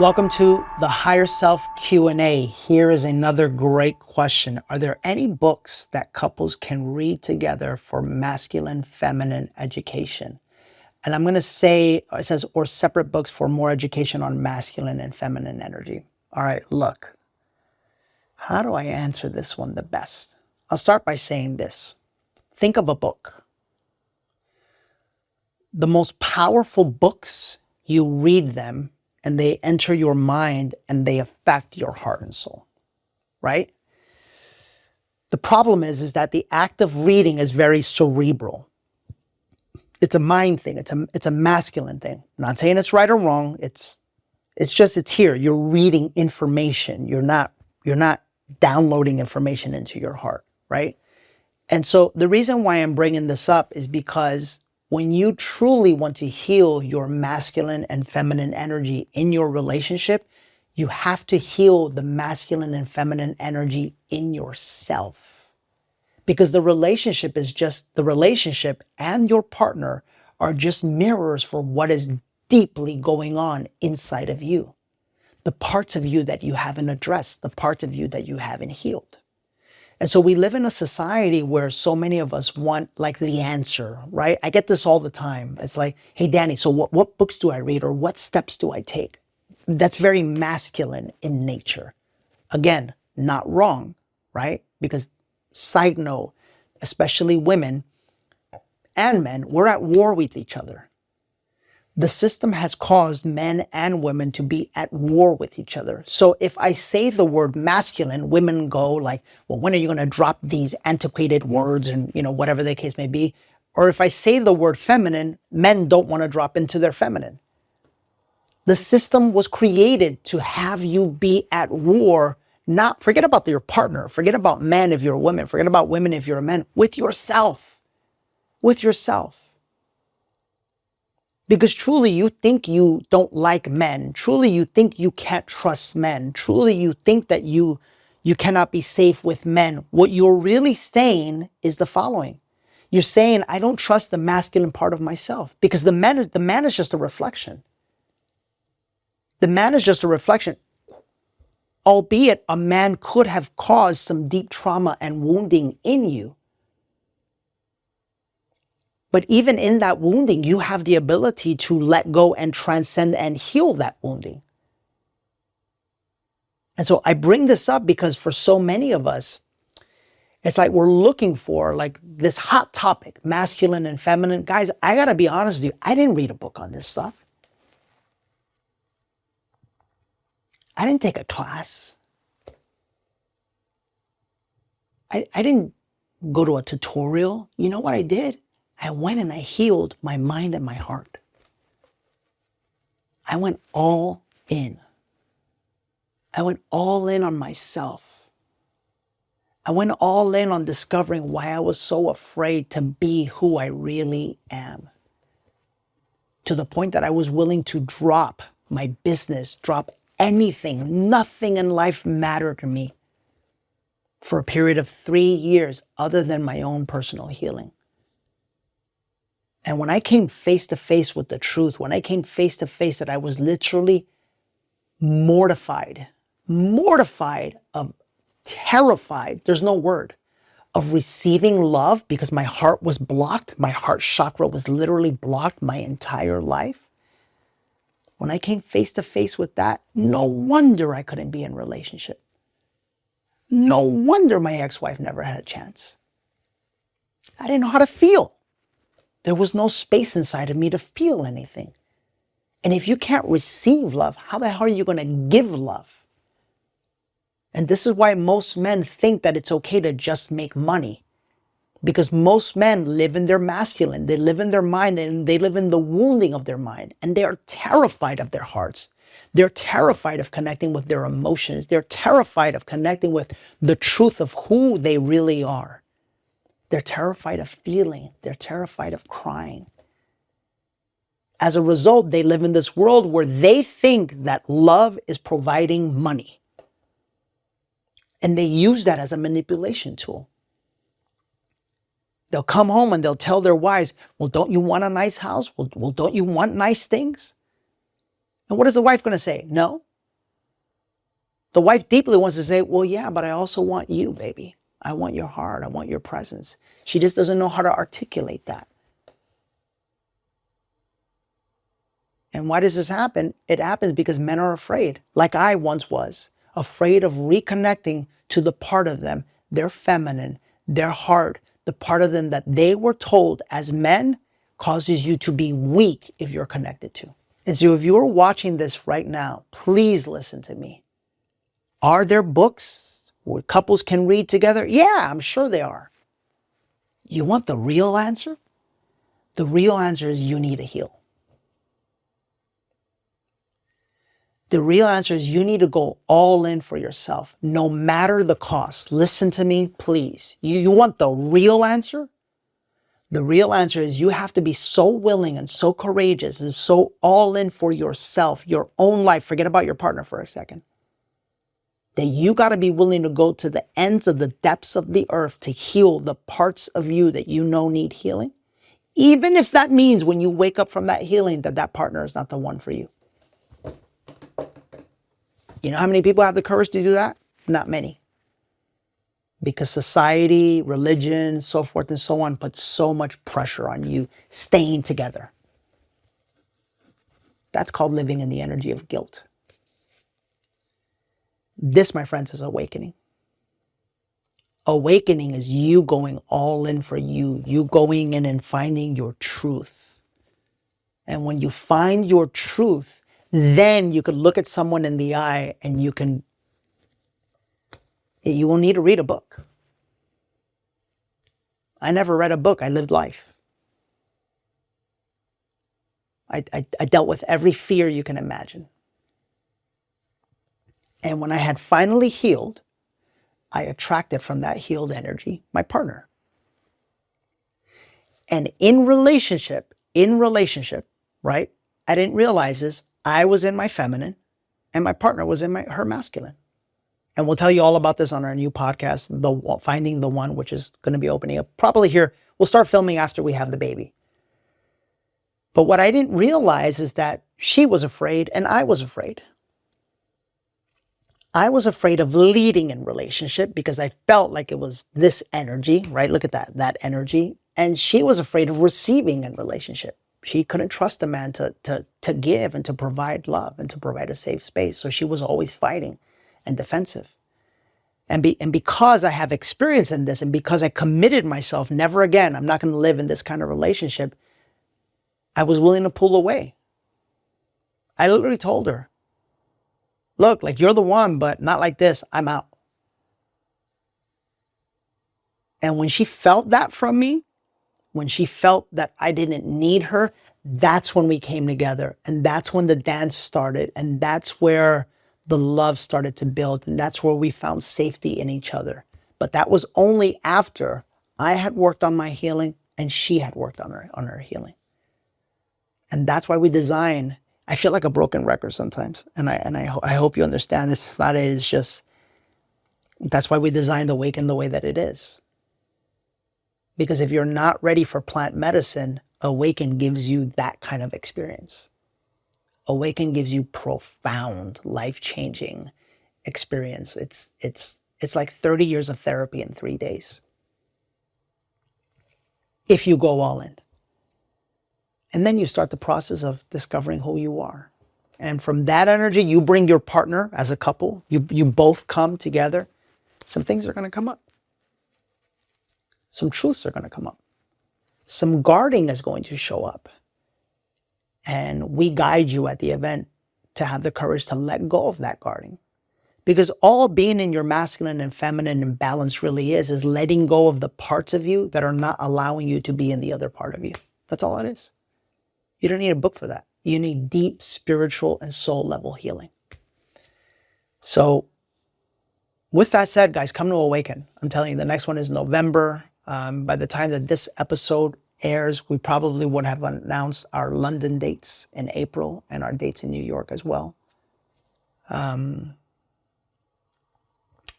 Welcome to the Higher Self Q&A. Here is another great question. Are there any books that couples can read together for masculine, feminine education? And I'm going to say, it says, or separate books for more education on masculine and feminine energy. All right, look, how do I answer this one the best? I'll start by saying this. Think of a book. The most powerful books, you read them and they enter your mind and they affect your heart and soul, right? The problem is that the act of reading is very cerebral. It's a mind thing. It's a masculine thing. I'm not saying it's right or wrong. It's here. You're reading information. You're not downloading information into your heart, right? And so the reason why I'm bringing this up is because when you truly want to heal your masculine and feminine energy in your relationship, you have to heal the masculine and feminine energy in yourself. Because the relationship is just, the relationship and your partner are just mirrors for what is deeply going on inside of you. The parts of you that you haven't addressed, the parts of you that you haven't healed. And so we live in a society where so many of us want like the answer, right? I get this all the time. It's like, hey, Danny, so what books do I read or what steps do I take? That's very masculine in nature. Again, not wrong, right? Because side note, especially women and men, we're at war with each other. The system has caused men and women to be at war with each other. So if I say the word masculine, women go like, well, when are you going to drop these antiquated words and, whatever the case may be? Or if I say the word feminine, men don't want to drop into their feminine. The system was created to have you be at war, not forget about your partner, forget about men if you're a woman, forget about women if you're a man, with yourself. With yourself. Because truly you think you don't like men. Truly you think you can't trust men. Truly you think that you cannot be safe with men. What you're really saying is the following. You're saying, I don't trust the masculine part of myself. Because the man is just a reflection. The man is just a reflection. Albeit a man could have caused some deep trauma and wounding in you. But even in that wounding, you have the ability to let go and transcend and heal that wounding. And so I bring this up because for so many of us, it's like we're looking for like this hot topic, masculine and feminine. Guys, I got to be honest with you. I didn't read a book on this stuff. I didn't take a class. I didn't go to a tutorial. You know what I did? I went and I healed my mind and my heart. I went all in. I went all in on myself. I went all in on discovering why I was so afraid to be who I really am. To the point that I was willing to drop my business, drop anything. Nothing in life mattered to me for a period of 3 years other than my own personal healing. And when I came face to face with the truth, when I came face to face that I was literally mortified, terrified, there's no word, of receiving love because my heart was blocked. My heart chakra was literally blocked my entire life. When I came face to face with that, no wonder I couldn't be in a relationship. No wonder my ex-wife never had a chance. I didn't know how to feel. There was no space inside of me to feel anything. And if you can't receive love, how the hell are you going to give love? And this is why most men think that it's okay to just make money. Because most men live in their masculine, they live in their mind, and they live in the wounding of their mind. And they are terrified of their hearts. They're terrified of connecting with their emotions. They're terrified of connecting with the truth of who they really are. They're terrified of feeling. They're terrified of crying. As a result, they live in this world where they think that love is providing money. And they use that as a manipulation tool. They'll come home and they'll tell their wives, well, don't you want a nice house? Well, don't you want nice things? And what is the wife going to say? No, The wife deeply wants to say, well, yeah, but I also want you, baby. I want your heart. I want your presence. She just doesn't know how to articulate that. And why does this happen? It happens because men are afraid, like I once was, afraid of reconnecting to the part of them, their feminine, their heart, the part of them that they were told as men causes you to be weak if you're connected to. And so if you're watching this right now, please listen to me. Are there books where couples can read together? Yeah, I'm sure they are. You want the real answer? The real answer is you need to heal. The real answer is you need to go all in for yourself, no matter the cost. Listen to me, please. You want the real answer? The real answer is you have to be so willing and so courageous and so all in for yourself, your own life. Forget about your partner for a second. That you got to be willing to go to the ends of the depths of the earth to heal the parts of you that you know need healing. Even if that means when you wake up from that healing that partner is not the one for you. You know how many people have the courage to do that? Not many. Because society, religion, so forth and so on puts so much pressure on you staying together. That's called living in the energy of guilt. This, my friends, is awakening. Awakening is you going all in for you. You going in and finding your truth. And when you find your truth, then you could look at someone in the eye and you won't need to read a book. I never read a book. I lived life. I dealt with every fear you can imagine. And when I had finally healed, I attracted from that healed energy my partner. And in relationship, right? I didn't realize this. I was in my feminine and my partner was in her masculine. And we'll tell you all about this on our new podcast, Finding the One, which is going to be opening up probably here. We'll start filming after we have the baby. But what I didn't realize is that she was afraid and I was afraid. I was afraid of leading in relationship because I felt like it was this energy, right? Look at that energy. And she was afraid of receiving in relationship. She couldn't trust a man to give and to provide love and to provide a safe space. So she was always fighting and defensive. And because I have experience in this and because I committed myself, never again, I'm not going to live in this kind of relationship, I was willing to pull away. I literally told her, look, like you're the one, but not like this, I'm out. And when she felt that from me, when she felt that I didn't need her, that's when we came together. And that's when the dance started. And that's where the love started to build. And that's where we found safety in each other. But that was only after I had worked on my healing and she had worked on her healing. And that's why we design. I feel like a broken record sometimes. And I hope you understand it's not it. It's just, that's why we designed Awaken the way that it is. Because if you're not ready for plant medicine, Awaken gives you that kind of experience. Awaken gives you profound, life-changing experience. It's like 30 years of therapy in 3 days. If you go all in. And then you start the process of discovering who you are. And from that energy, you bring your partner as a couple. You both come together. Some things are going to come up. Some truths are going to come up. Some guarding is going to show up. And we guide you at the event to have the courage to let go of that guarding. Because all being in your masculine and feminine and balance really is letting go of the parts of you that are not allowing you to be in the other part of you. That's all it is. You don't need a book for that. You need deep spiritual and soul level healing. So with that said, guys, come to Awaken. I'm telling you, the next one is November. By the time that this episode airs, we probably would have announced our London dates in April and our dates in New York as well.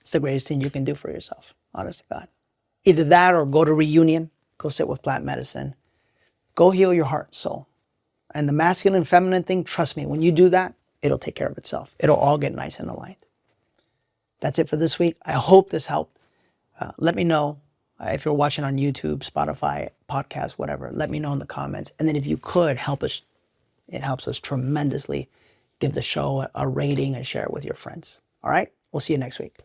It's the greatest thing you can do for yourself, honest to God. Either that or go to Reunion, go sit with plant medicine, go heal your heart and soul. And the masculine and feminine thing, trust me, when you do that, it'll take care of itself. It'll all get nice and aligned. That's it for this week. I hope this helped. Let me know if you're watching on YouTube, Spotify, podcast, whatever. Let me know in the comments. And then if you could help us, it helps us tremendously. Give the show a rating and share it with your friends. All right? We'll see you next week.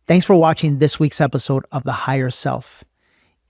Thanks for watching this week's episode of The Higher Self.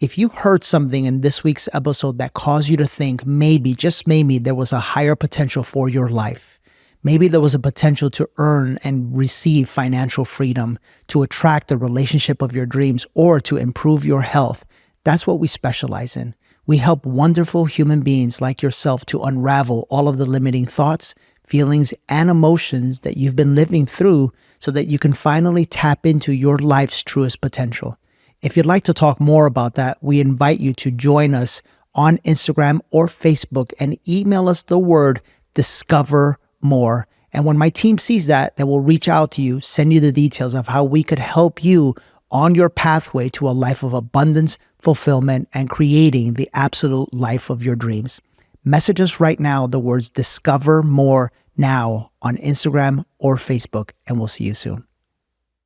If you heard something in this week's episode that caused you to think maybe, just maybe, there was a higher potential for your life, maybe there was a potential to earn and receive financial freedom, to attract the relationship of your dreams, or to improve your health, that's what we specialize in. We help wonderful human beings like yourself to unravel all of the limiting thoughts, feelings, and emotions that you've been living through so that you can finally tap into your life's truest potential. If you'd like to talk more about that, we invite you to join us on Instagram or Facebook and email us the word discover more. And when my team sees that, they will reach out to you, send you the details of how we could help you on your pathway to a life of abundance, fulfillment, and creating the absolute life of your dreams. Message us right now the words discover more now on Instagram or Facebook, and we'll see you soon.